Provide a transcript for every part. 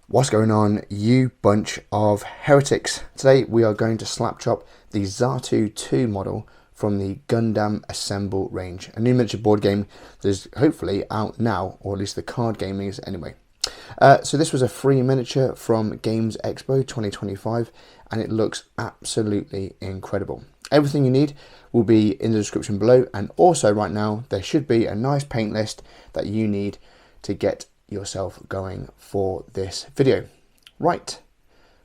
What's going on, you bunch of heretics? Today we are going to Slapchop the Zaku II model from the Gundam Assemble range, a new miniature board game that is hopefully out now, or at least the card game is anyway. So this was a free miniature from Games Expo 2025 and it looks absolutely incredible. Everything you need will be in the description below, and also right now there should be a nice paint list that you need to get yourself going for this video. Right,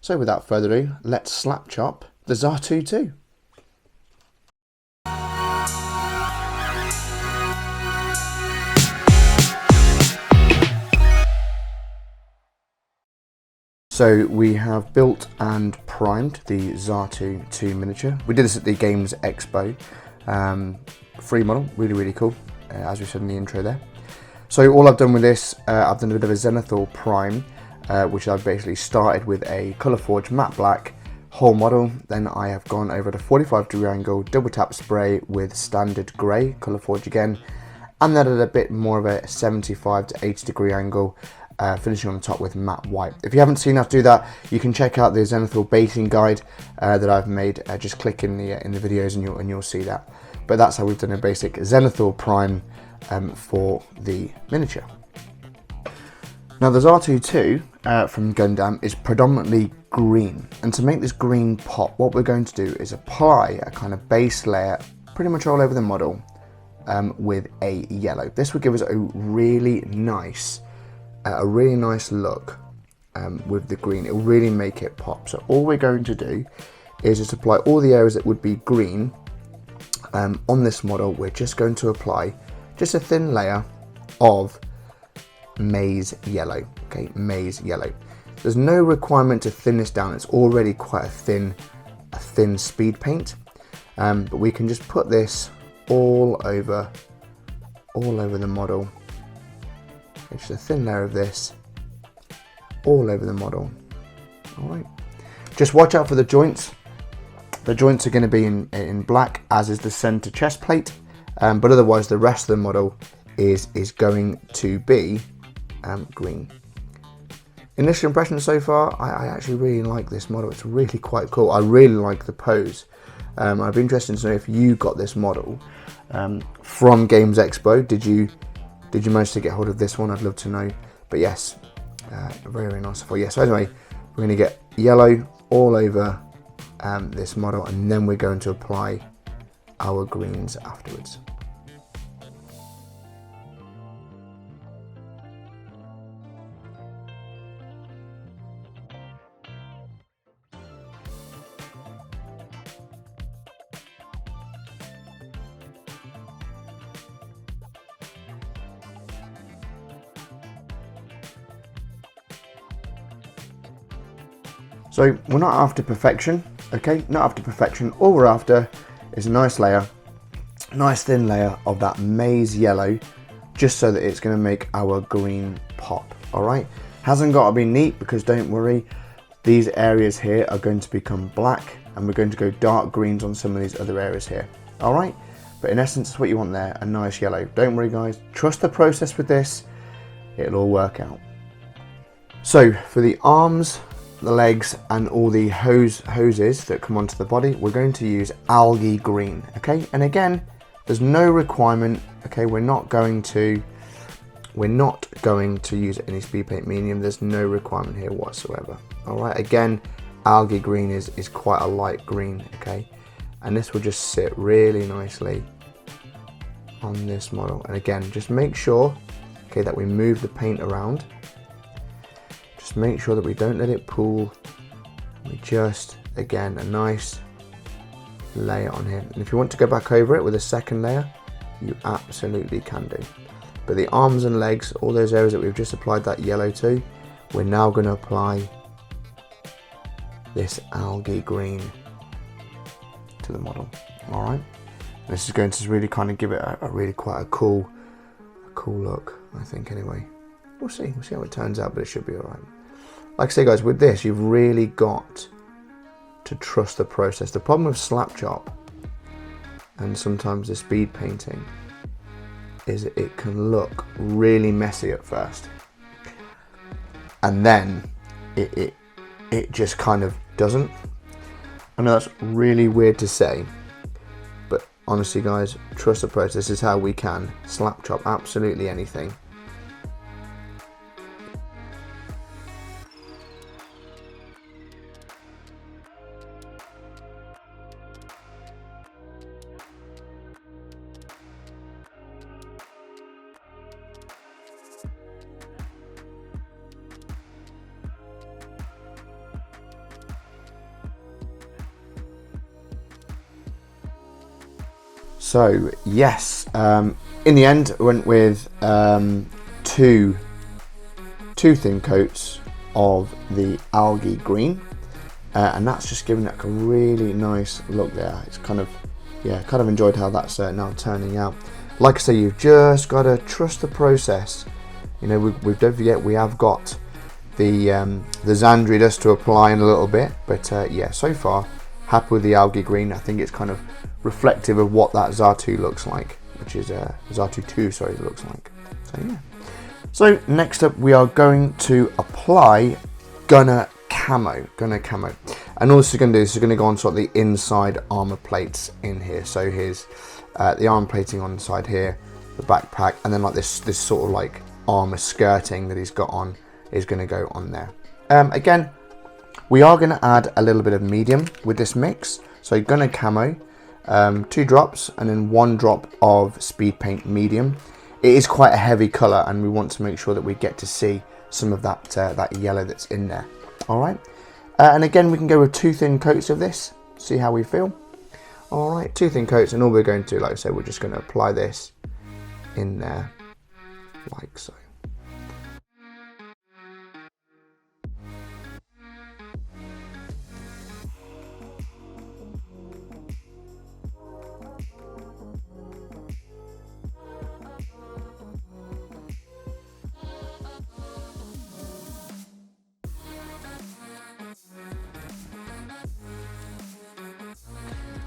so without further ado, let's Slapchop the Zaku II. So we have built and primed the Zaku II miniature. We did this at the Games Expo. Free model, really cool, as we said in the intro there. So all I've done with this, I've done a bit of a Zenithal prime, which I've basically started with a Colour Forge matte black whole model. Then I have gone over at a 45-degree angle double tap spray with standard grey Colour Forge again, and then at a bit more of a 75 to 80-degree angle, finishing on the top with matte white. If you haven't seen us do that, you can check out the Zenithal baiting guide that I've made. Just click in the videos and you'll see that. But that's how we've done a basic Zenithal prime for the miniature. Now the Zaku II from Gundam is predominantly green, and to make this green pop, what we're going to do is apply a kind of base layer pretty much all over the model with a yellow. This will give us a really nice look with the green. It will really make it pop. So all we're going to do is just apply all the areas that would be green on this model. We're just going to apply just a thin layer of maize yellow. Okay, maize yellow. There's no requirement to thin this down. It's already quite a thin speed paint, but we can just put this all over the model. Okay, just a thin layer of this all over the model. All right. Just watch out for the joints. The joints are going to be in black, as is the center chest plate. But otherwise the rest of the model is going to be green. Initial impression so far, I actually really like this model. It's really quite cool. I really like the pose. I'd be interested to know if you got this model from Games Expo. Did you manage to get hold of this one? I'd love to know. But yes, very nice. So yes, so anyway, we're going to get yellow all over this model, and then we're going to apply our greens afterwards. So we're not after perfection, okay? Not after perfection. All we're after is a nice layer, nice thin layer of that maize yellow, just so that it's going to make our green pop. All right, hasn't got to be neat, because don't worry, these areas here are going to become black, and we're going to go dark greens on some of these other areas here. All right, but in essence, that's what you want there, a nice yellow. Don't worry guys, trust the process with this, it'll all work out. So for the arms, the legs, and all the hoses that come onto the body, we're going to use algae green. Okay, and again, there's no requirement. Okay, we're not going to use any speed paint medium. There's no requirement here whatsoever. All right, again, algae green is quite a light green. Okay, and this will just sit really nicely on this model. And again, just make sure, okay, that we move the paint around. Just make sure that we don't let it pool. We just, again, a nice layer on here. And if you want to go back over it with a second layer, you absolutely can do. But the arms and legs, all those areas that we've just applied that yellow to, we're now going to apply this algae green to the model. All right. This is going to really kind of give it a really quite a cool look, I think. Anyway, we'll see how it turns out, but it should be all right. Like I say guys, with this, you've really got to trust the process. The problem with Slapchop and sometimes the speed painting is it can look really messy at first, and then it just kind of doesn't. I know that's really weird to say, but honestly guys, trust the process. This is how we can slap chop absolutely anything. So yes, in the end I went with two thin coats of the algae green, and that's just giving it a really nice look there. It's kind of, yeah, kind of enjoyed how that's now turning out. Like I say, you've just got to trust the process. You know, we don't forget we have got the Xandri dust to apply in a little bit, but yeah, so far happy with the algae green. I think it's kind of reflective of what that Zaku looks like, which is Zaku II, sorry, looks like. So yeah. So next up we are going to apply Gunner Camo. And all this is going to do is going to go on sort of the inside armor plates in here. So here's the armor plating on the side here, the backpack, and then like this sort of like armor skirting that he's got on is going to go on there. Again, we are going to add a little bit of medium with this mix. So Gunner Camo, 2 drops, and then 1 drop of speed paint medium. It is quite a heavy color, and we want to make sure that we get to see some of that that yellow that's in there. All right, and again we can go with 2 thin coats of this, see how we feel. All right, 2 thin coats, and all we're going to, like I said, we're just going to apply this in there like so.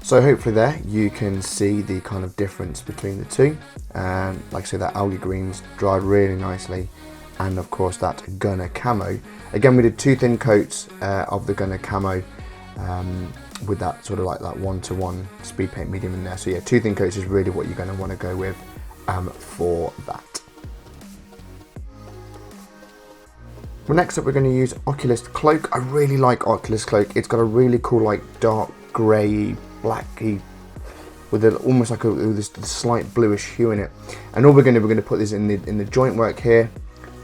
So hopefully there you can see the kind of difference between the two. Like I said, that algae green's dried really nicely, and of course that Gunner Camo. Again, we did 2 thin coats of the Gunner Camo with that sort of like that 1-to-1 speed paint medium in there. So yeah, 2 thin coats is really what you're going to want to go with for that. Well, next up we're going to use Oculus Cloak. I really like Oculus Cloak. It's got a really cool like dark grey, blacky, with almost like this slight bluish hue in it. And all we're going to put this in the joint work here,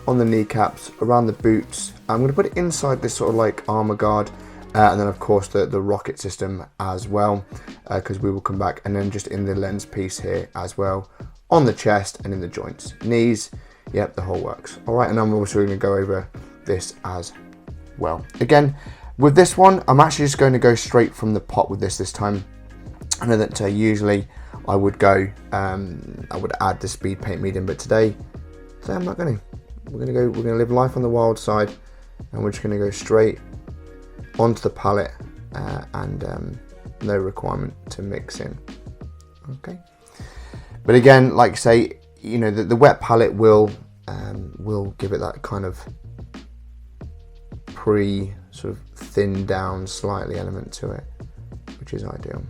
on the kneecaps, around the boots. I'm going to put it inside this sort of like armor guard, and then of course the rocket system as well, because we will come back, and then just in the lens piece here as well, on the chest and in the joints, knees, yep, the whole works. All right, and I'm also going to go over this as well. Again, with this one, I'm actually just going to go straight from the pot with this time. I know that usually I would go, I would add the speed paint medium, but today I'm not going to. We're going to live life on the wild side, and we're just going to go straight onto the palette, and no requirement to mix in. Okay. But again, like I say, you know, the wet palette will give it that kind of sort of thinned down slightly element to it, which is ideal.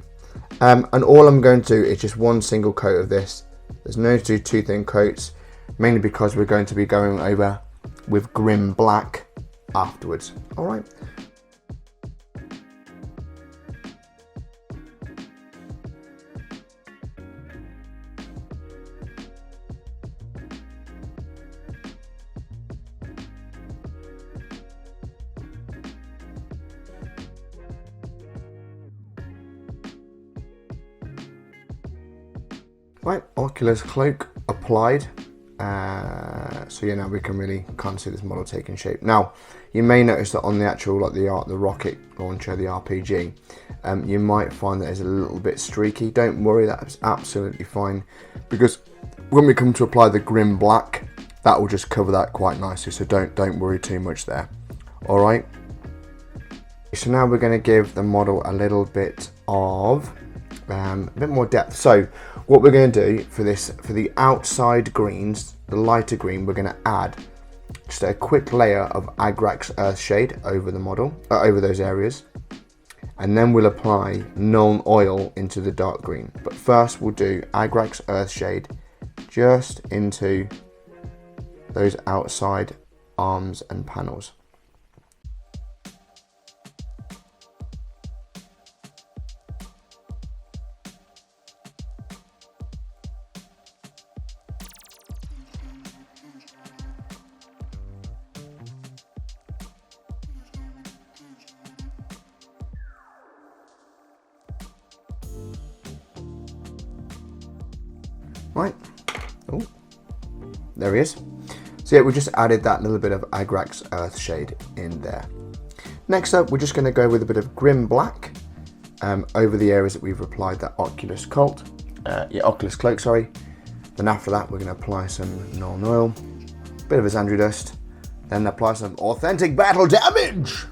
And all I'm going to do is just 1 single coat of this. There's no 2 thin coats, mainly because we're going to be going over with Grim Black afterwards. All right. Right, Oculus Cloak applied. So yeah, now we can really kind of see this model taking shape. Now, you may notice that on the actual, like the rocket launcher, the RPG, you might find that it's a little bit streaky. Don't worry, that's absolutely fine, because when we come to apply the Grim Black, that will just cover that quite nicely. So don't worry too much there. All right. So now we're going to give the model a little bit of a bit more depth. So what we're going to do for this, for the outside greens, the lighter green, we're going to add just a quick layer of Agrax Earthshade over the model, over those areas. And then we'll apply Nuln Oil into the dark green. But first we'll do Agrax Earthshade just into those outside arms and panels. Right, oh, there he is. So yeah, we just added that little bit of Agrax Earthshade in there. Next up, we're just going to go with a bit of Grim Black over the areas that we've applied that Oculus Cloak, sorry. Then after that, we're going to apply some Nuln Oil, bit of a Xandri Dust, then apply some authentic battle damage.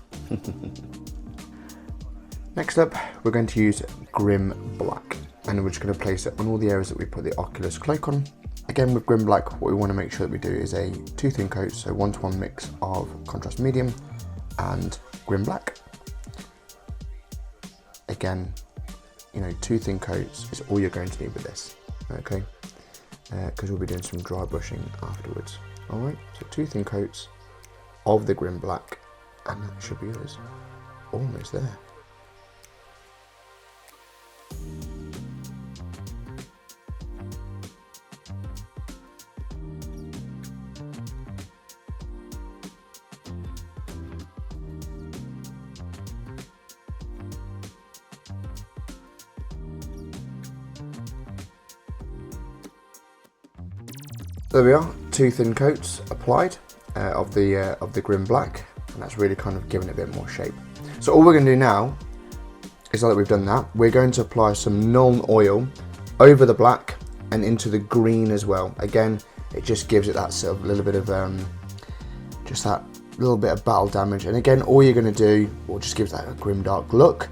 Next up, we're going to use Grim Black. And we're just going to place it on all the areas that we put the Oculus Cloak on. Again, with Grim Black, what we want to make sure that we do is a 2 thin coats, so 1-to-1 mix of contrast medium and Grim Black. Again, you know, 2 thin coats is all you're going to need with this, okay? Because we'll be doing some dry brushing afterwards. All right, so 2 thin coats of the Grim Black, and that should be us. Almost there. There we are, 2 thin coats applied of the Grim Black, and that's really kind of giving it a bit more shape. So all we're going to do now is, now that we've done that, we're going to apply some Nuln Oil over the black and into the green as well. Again, it just gives it that sort of little bit of just that little bit of battle damage. And again, all you're going to do, or just gives that a grim dark look.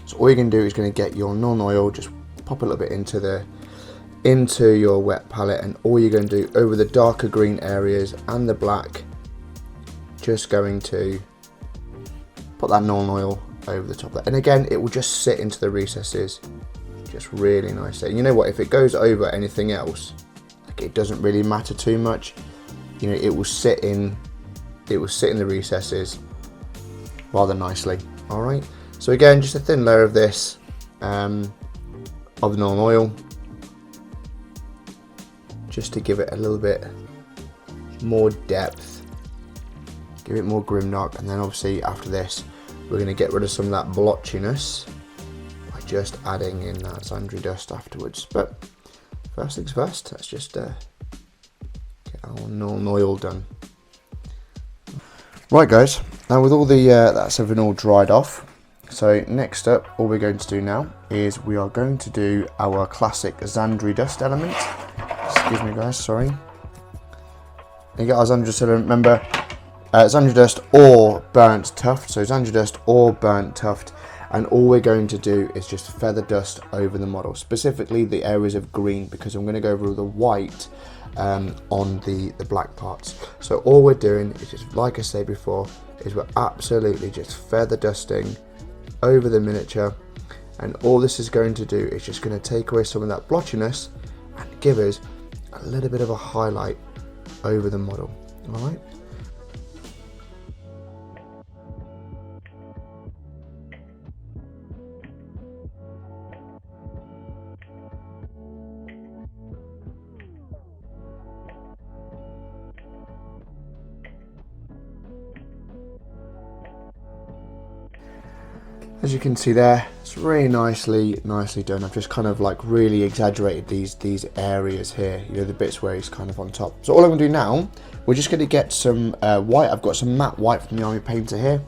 So all you're going to do is going to get your Nuln Oil, just pop a little bit into your wet palette, and all you're going to do over the darker green areas and the black, just going to put that Nuln Oil over the top of that. And again, it will just sit into the recesses just really nicely. And you know what, if it goes over anything else, like, it doesn't really matter too much. You know, it will sit in the recesses rather nicely. All right, so again, just a thin layer of this of Nuln Oil, just to give it a little bit more depth, give it more grim dark. And then obviously after this, we're going to get rid of some of that blotchiness by just adding in that Xandri Dust afterwards. But first things first, let's just get our Nuln Oil done. Right guys, now with all the that's everything all dried off, so next up, all we're going to do now is we are going to do our classic Xandri Dust element. Excuse me guys, sorry. You get our Xandri Dust element, remember, Xandri Dust or Burnt Tuft, so Xandri Dust or Burnt Tuft, and all we're going to do is just feather dust over the model, specifically the areas of green, because I'm going to go over the white on the black parts. So all we're doing is just, like I said before, is we're absolutely just feather dusting over the miniature, and all this is going to do is just going to take away some of that blotchiness and give us a little bit of a highlight over the model. All right. As you can see there, it's really nicely done. I've just kind of like really exaggerated these areas here, you know, the bits where he's kind of on top. So all I'm going to do now, we're just going to get some white. I've got some matte white from the Army Painter here.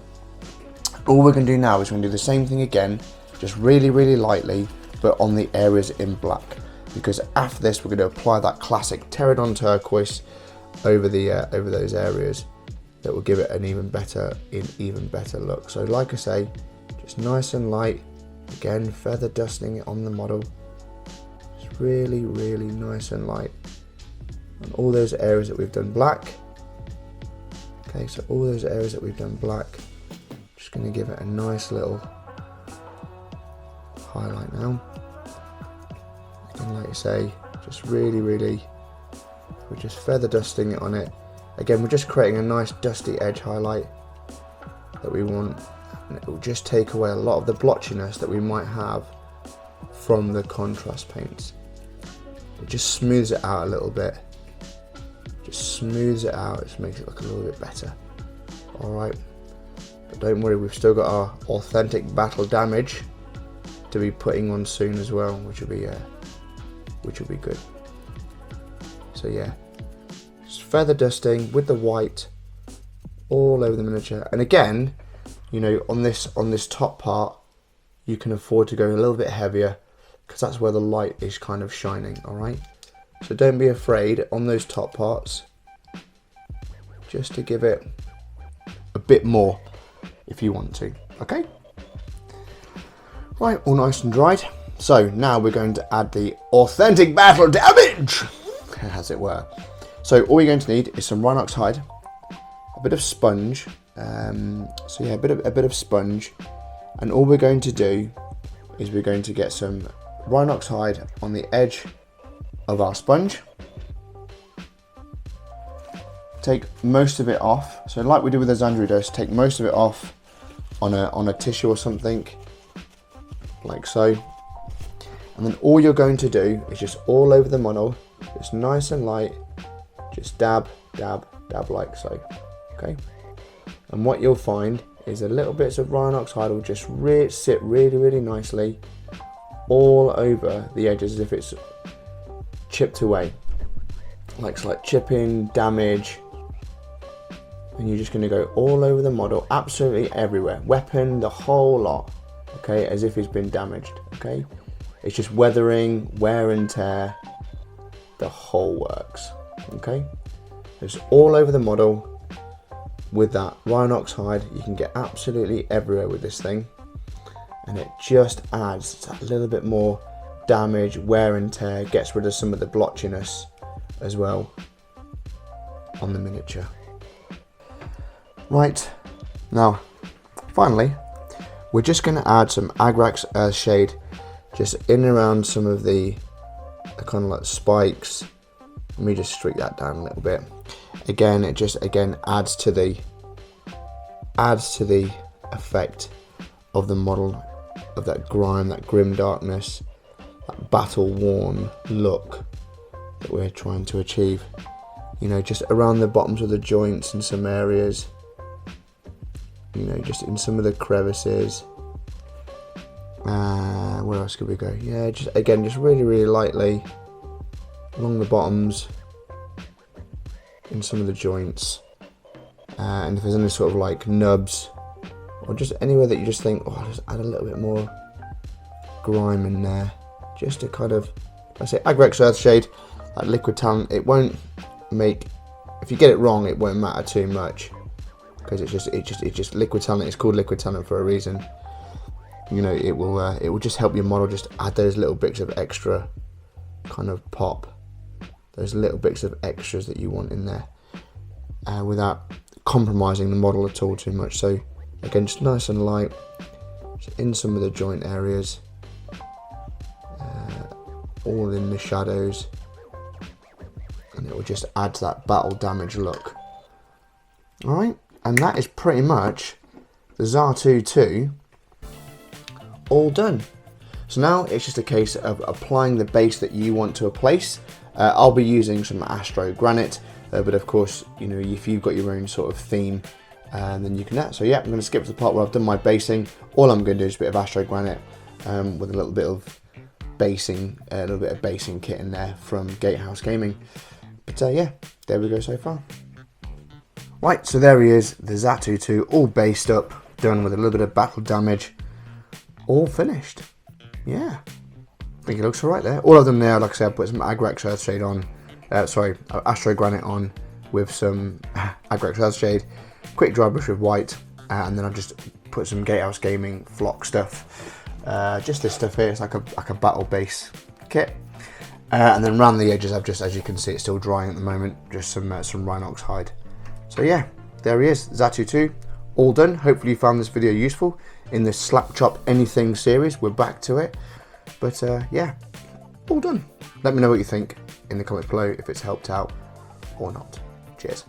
All we're going to do now is we're going to do the same thing again, just really lightly, but on the areas in black. Because after this, we're going to apply that classic Pterodon turquoise over those areas. That will give it an even better look. So like I say, just nice and light, again feather dusting it on the model, just really nice and light on all those areas that we've done black. Okay, so all those areas that we've done black, just going to give it a nice little highlight now. And like I say, just really, we're just feather dusting it on it. Again, we're just creating a nice dusty edge highlight that we want, and it will just take away a lot of the blotchiness that we might have from the contrast paints. It just smooths it out a little bit. Just smooths it out, just makes it look a little bit better. Alright, but don't worry, we've still got our authentic battle damage to be putting on soon as well, which will be good. So yeah, just feather dusting with the white all over the miniature. And again, you know, on this top part, you can afford to go a little bit heavier because that's where the light is kind of shining. All right, so don't be afraid on those top parts, just to give it a bit more if you want to. Okay, right, all nice and dried. So now we're going to add the authentic battle damage, as it were. So all you're going to need is some Rhinox hide, a bit of sponge. So yeah, a bit of sponge, and all we're going to do is we're going to get some Rhinox hide on the edge of our sponge. Take most of it off. So like we did with the Xandru dust, take most of it off on a tissue or something, like so. And then all you're going to do is just all over the model, just nice and light, just dab, dab, dab like so. Okay. And what you'll find is the little bits of Rhinox hide will just sit really, really nicely all over the edges as if it's chipped away. Like chipping, damage. And you're just going to go all over the model, absolutely everywhere. Weapon, the whole lot. Okay, as if it's been damaged. Okay. It's just weathering, wear and tear, the whole works. Okay. It's all over the model. With that Rhinox hide, you can get absolutely everywhere with this thing, and it just adds a little bit more damage, wear and tear, gets rid of some of the blotchiness as well on the miniature. Right, now finally we're just going to add some Agrax Earthshade just in and around some of the kind of like spikes. Let me just streak that down a little bit. Again, it just adds to the effect of the model, of that grime, that grim darkness, that battle worn look that we're trying to achieve. You know, just around the bottoms of the joints in some areas, you know, just in some of the crevices. Where else could we go? Yeah, just really lightly along the bottoms, in some of the joints, and if there's any sort of like nubs or just anywhere that you just think, oh, just add a little bit more grime in there, just to kind of, I say Agrax Earthshade, like liquid talent. It won't make, if you get it wrong, it won't matter too much, because it's just liquid talent. It's called liquid talent for a reason. You know, it will just help your model just add those little bits of extra kind of pop, those little bits of extras that you want in there, without compromising the model at all too much. So again, just nice and light, just in some of the joint areas, all in the shadows, and it will just add to that battle damage look. Alright, and that is pretty much the Zaku II all done. So now it's just a case of applying the base that you want to place. I'll be using some Astro Granite, but of course, you know, if you've got your own sort of theme, then you can. So yeah, I'm going to skip to the part where I've done my basing. All I'm going to do is a bit of Astro Granite with a little bit of basing, kit in there from Gatehouse Gaming. But yeah, there we go so far. Right, so there he is, the Zaku II, all based up, done with a little bit of battle damage, all finished. Yeah, I think it looks alright there. All of them there, like I said, I put some Agrax Earthshade on, Astro Granite on with some Agrax Earthshade, quick dry brush with white, and then I've just put some Gatehouse Gaming flock stuff. Just this stuff here, it's like a battle base kit. And then around the edges, I've just, as you can see, it's still drying at the moment, just some Rhinox hide. So yeah, there he is, Zaku II, all done. Hopefully you found this video useful in the Slapchop anything series. We're back to it, but yeah, all done. Let me know what you think in the comments below, if it's helped out or not. Cheers.